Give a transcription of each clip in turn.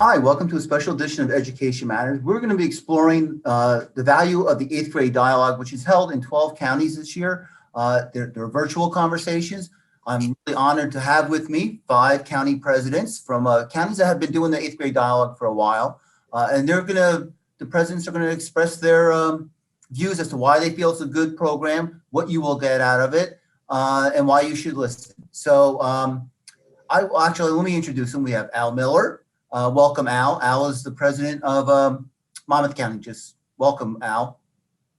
Hi, welcome to a special edition of Education Matters. We're going to be exploring the value of the 8th grade dialogue, which is held in 12 counties this year. They're virtual conversations. I'm really honored to have with me 5 county presidents from counties that have been doing the 8th grade dialogue for a while. And the presidents are going to express their views as to why they feel it's a good program, what you will get out of it, and why you should listen. So let me introduce them. We have Al Miller. Welcome, Al. Al is the president of Monmouth County. Just welcome, Al.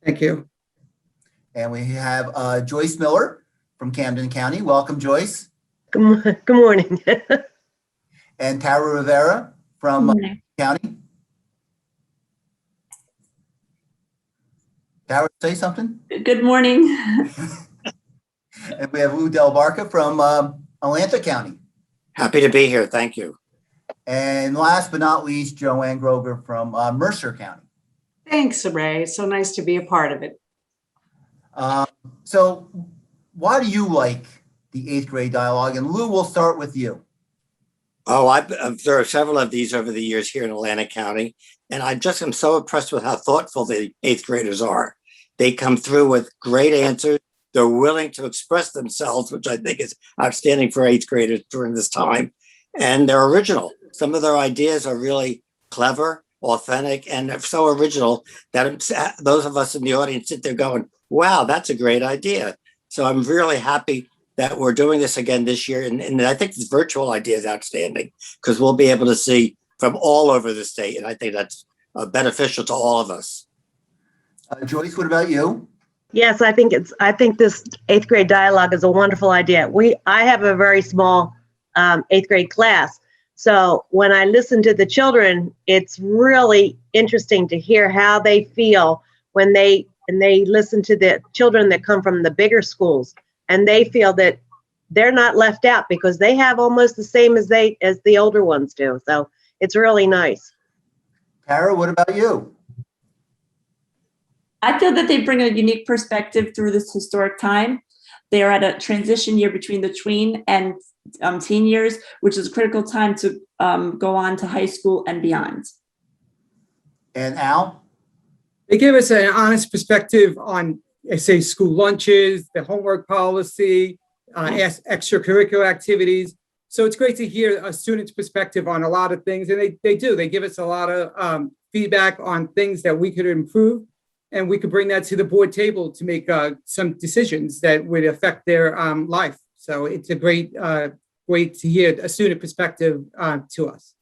Thank you. And we have Joyce Miller from Camden County. Welcome, Joyce. Good morning. And Tara Rivera from County. Tara, say something. Good morning. And we have Lou Del Barca from Atlanta County. Happy to be here. Thank you. And last but not least, Joanne Grover from Mercer County. Thanks, Ray. So nice to be a part of it. So why do you like the 8th grade dialogue? And Lou, we'll start with you. Oh, I've observed several of these over the years here in Atlanta County, and I just am so impressed with how thoughtful the 8th graders are. They come through with great answers. They're willing to express themselves, which I think is outstanding for 8th graders during this time. And they're original. Some of their ideas are really clever, authentic, and they're so original that those of us in the audience sit there going, wow, that's a great idea. So I'm really happy that we're doing this again this year. And I think this virtual idea is outstanding because we'll be able to see from all over the state. And I think that's beneficial to all of us. Joyce, what about you? Yes, I think this 8th grade dialogue is a wonderful idea. I have a very small 8th grade class. So when I listen to the children, it's really interesting to hear how they feel when they listen to the children that come from the bigger schools, and they feel that they're not left out because they have almost the same as the older ones do. So it's really nice. Tara, what about you? I feel that they bring a unique perspective through this historic time. They are at a transition year between the tween and teen years, which is a critical time to go on to high school and beyond. And Al? They give us an honest perspective on, say, school lunches, the homework policy, extracurricular activities. So it's great to hear a student's perspective on a lot of things. And they give us a lot of feedback on things that we could improve. And we could bring that to the board table to make some decisions that would affect their life. So it's a great to hear a student perspective to us.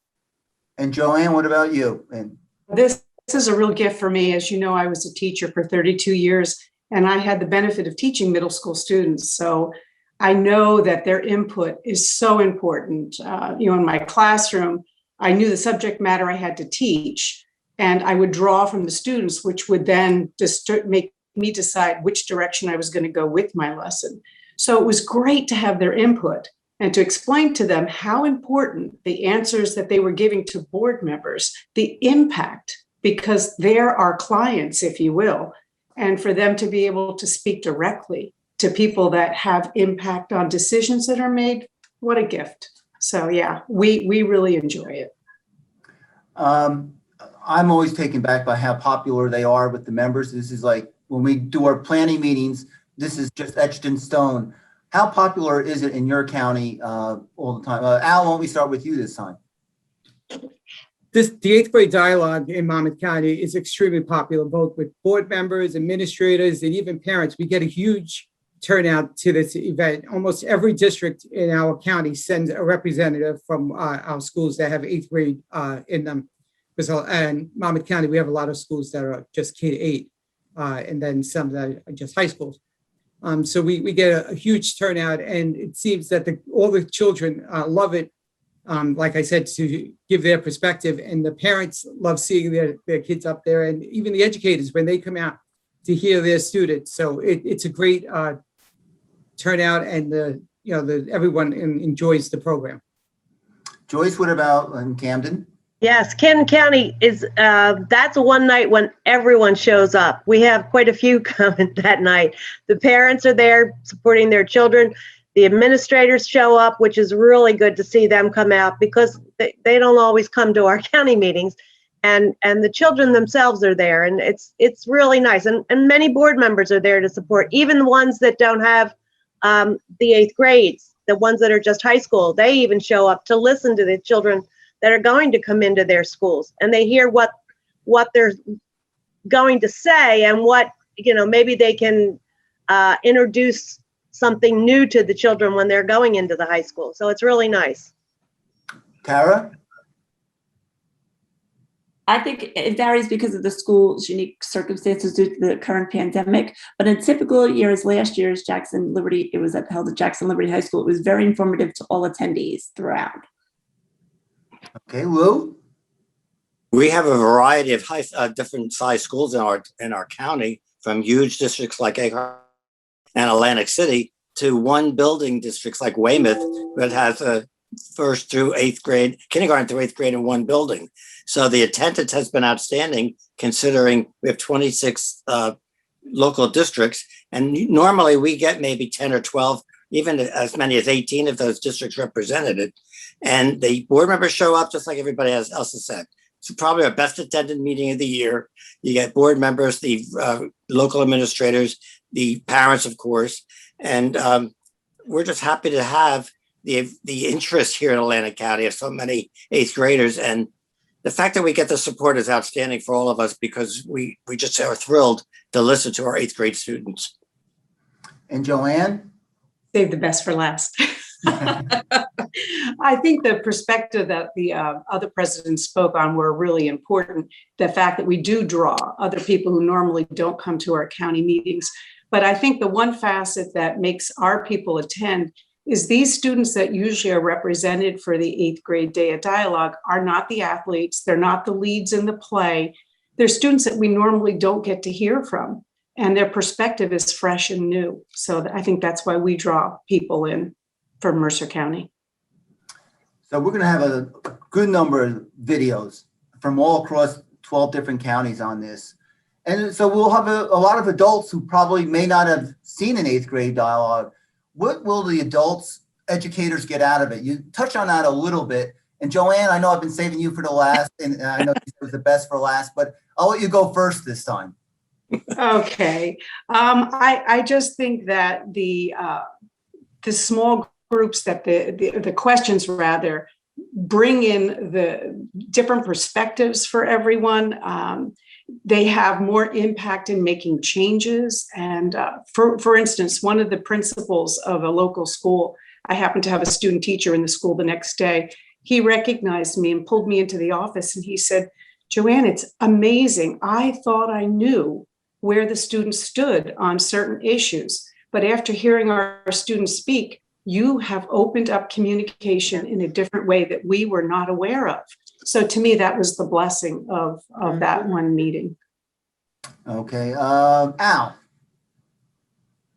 And Joanne, what about you? And This is a real gift for me. As you know, I was a teacher for 32 years, and I had the benefit of teaching middle school students. So I know that their input is so important. In my classroom, I knew the subject matter I had to teach, and I would draw from the students, which would then just make me decide which direction I was going to go with my lesson. So it was great to have their input and to explain to them how important the answers that they were giving to board members, the impact, because they're our clients, if you will, and for them to be able to speak directly to people that have impact on decisions that are made. What a gift. So yeah, we really enjoy it. I'm always taken back by how popular they are with the members. This is like when we do our planning meetings, this is just etched in stone. How popular is it in your county all the time? Al, why don't we start with you this time? The 8th grade dialogue in Monmouth County is extremely popular, both with board members, administrators, and even parents. We get a huge turnout to this event. Almost every district in our county sends a representative from our schools that have 8th grade in them. And Monmouth County, we have a lot of schools that are just K-8, and then some that are just high schools. So we get a huge turnout, and it seems that all the children love it. Like I said, to give their perspective, and the parents love seeing their kids up there, and even the educators when they come out to hear their students. So it's a great turnout, and everyone enjoys the program. Joyce, what about in Camden? Yes, Camden County is, that's one night when everyone shows up. We have quite a few coming that night. The parents are there supporting their children. The administrators show up, which is really good to see them come out because they don't always come to our county meetings. And the children themselves are there, and it's really nice. And many board members are there to support, even the ones that don't have the eighth grades, the ones that are just high school. They even show up to listen to the children that are going to come into their schools, and they hear what they're going to say and what, maybe they can introduce something new to the children when they're going into the high school. So it's really nice. Tara? I think it varies because of the school's unique circumstances due to the current pandemic. But in typical years, last year's Jackson Liberty, it was held at Jackson Liberty High School. It was very informative to all attendees throughout. Okay, Lou? We have a variety of different size schools in our county, from huge districts like Ahern and Atlantic City to one building districts like Weymouth that has a first through eighth grade, kindergarten through eighth grade in one building. So the attendance has been outstanding, considering we have 26 local districts, and normally we get maybe 10 or 12, even as many as 18 of those districts represented. And the board members show up just like everybody else has said. It's probably our best attended meeting of the year. You get board members, the local administrators, the parents, of course, and we're just happy to have the interest here in Atlantic County of so many eighth graders. And the fact that we get the support is outstanding for all of us, because we just are thrilled to listen to our eighth grade students. And Joanne? Save the best for last. I think the perspective that the other presidents spoke on were really important. The fact that we do draw other people who normally don't come to our county meetings. But I think the one facet that makes our people attend is these students that usually are represented for the eighth grade day of dialogue are not the athletes. They're not the leads in the play. They're students that we normally don't get to hear from, and their perspective is fresh and new. So I think that's why we draw people in for Mercer County. So we're going to have a good number of videos from all across 12 different counties on this. And so we'll have a lot of adults who probably may not have seen an eighth grade dialogue. What will the adults, educators get out of it? You touched on that a little bit. And Joanne, I know I've been saving you for the last, and I know it was the best for last, but I'll let you go first this time. Okay. I just think that the small groups, that the questions rather bring in the different perspectives for everyone. They have more impact in making changes. And for instance, one of the principals of a local school, I happened to have a student teacher in the school the next day. He recognized me and pulled me into the office, and he said, "Joanne, it's amazing. I thought I knew where the students stood on certain issues, but after hearing our students speak, you have opened up communication in a different way that we were not aware of." So to me, that was the blessing of that one meeting. Okay, Al.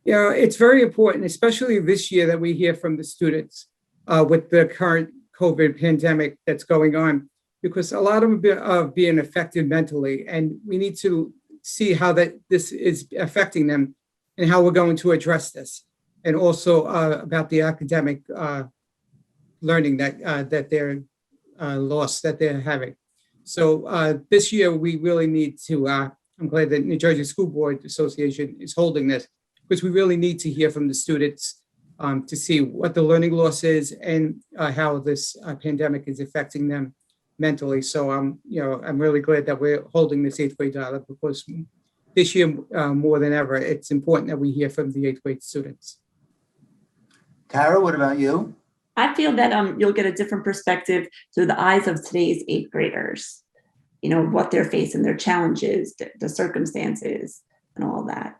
Yeah, it's very important, especially this year, that we hear from the students with the current COVID pandemic that's going on, because a lot of them are being affected mentally, and we need to see how this is affecting them and how we're going to address this, and also about the academic learning that they're loss that they're having. So this year we really need to, I'm glad that New Jersey School Board Association is holding this, because we really need to hear from the students to see what the learning loss is and how this pandemic is affecting them mentally. So I'm really glad that we're holding this eighth grade dialogue, because this year more than ever, it's important that we hear from the eighth grade students. Tara, what about you? I feel that you'll get a different perspective through the eyes of today's eighth graders, what they're facing, their challenges, the circumstances, and all that.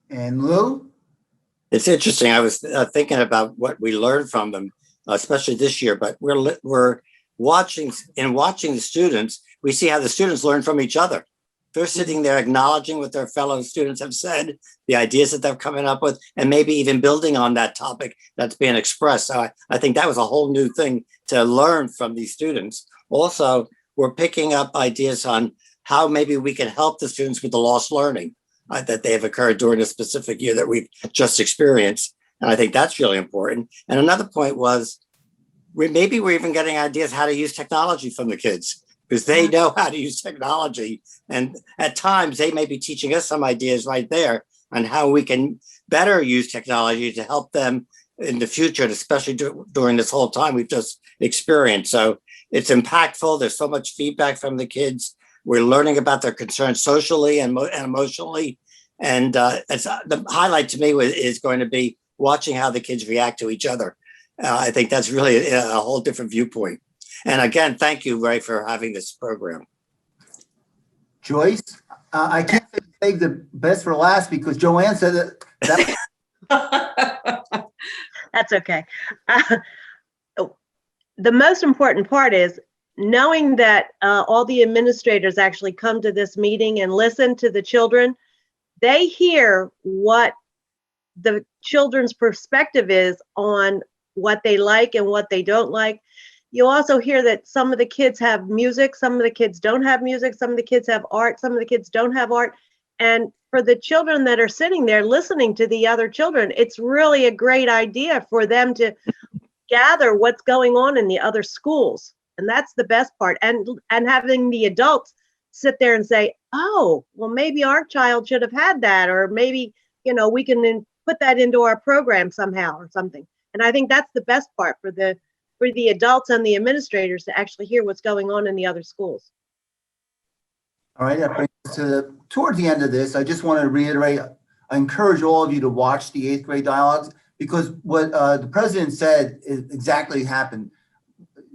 And Lou? It's interesting. I was thinking about what we learned from them, especially this year, but we're watching the students, we see how the students learn from each other. They're sitting there acknowledging what their fellow students have said, the ideas that they're coming up with, and maybe even building on that topic that's being expressed. So I think that was a whole new thing to learn from these students. Also, we're picking up ideas on how maybe we can help the students with the lost learning that they have occurred during a specific year that we've just experienced. And I think that's really important. And another point was maybe we're even getting ideas how to use technology from the kids, because they know how to use technology. And at times they may be teaching us some ideas right there on how we can better use technology to help them in the future, and especially during this whole time we've just experienced. So it's impactful. There's so much feedback from the kids. We're learning about their concerns socially and emotionally. And it's, the highlight to me is going to be watching how the kids react to each other. I think that's really a whole different viewpoint. And again, thank you, Ray, for having this program. Joyce, I can't save the best for last because Joanne said that. That's okay. The most important part is knowing that all the administrators actually come to this meeting and listen to the children. They hear what the children's perspective is on what they like and what they don't like. You also hear that some of the kids have music, some of the kids don't have music, some of the kids have art, some of the kids don't have art. And for the children that are sitting there listening to the other children, it's really a great idea for them to gather what's going on in the other schools. And that's the best part. And having the adults sit there and say, oh, well, maybe our child should have had that, or maybe, you know, we can put that into our program somehow or something. And I think that's the best part for the adults and the administrators to actually hear what's going on in the other schools. All right, that brings us toward the end of this. I just want to reiterate, I encourage all of you to watch the 8th grade dialogues, because what the president said is exactly happened.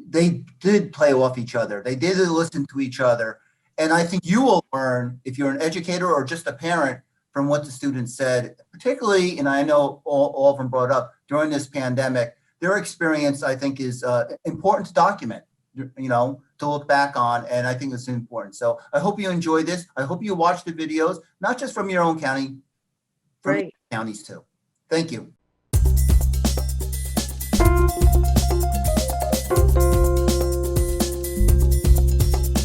They did play off each other. They did listen to each other. And I think you will learn, if you're an educator or just a parent, from what the students said, particularly, and I know all of them brought up, during this pandemic, their experience, I think, is important to document, you know, to look back on, and I think it's important. So I hope you enjoy this. I hope you watch the videos, not just from your own county, from Right. counties too. Thank you.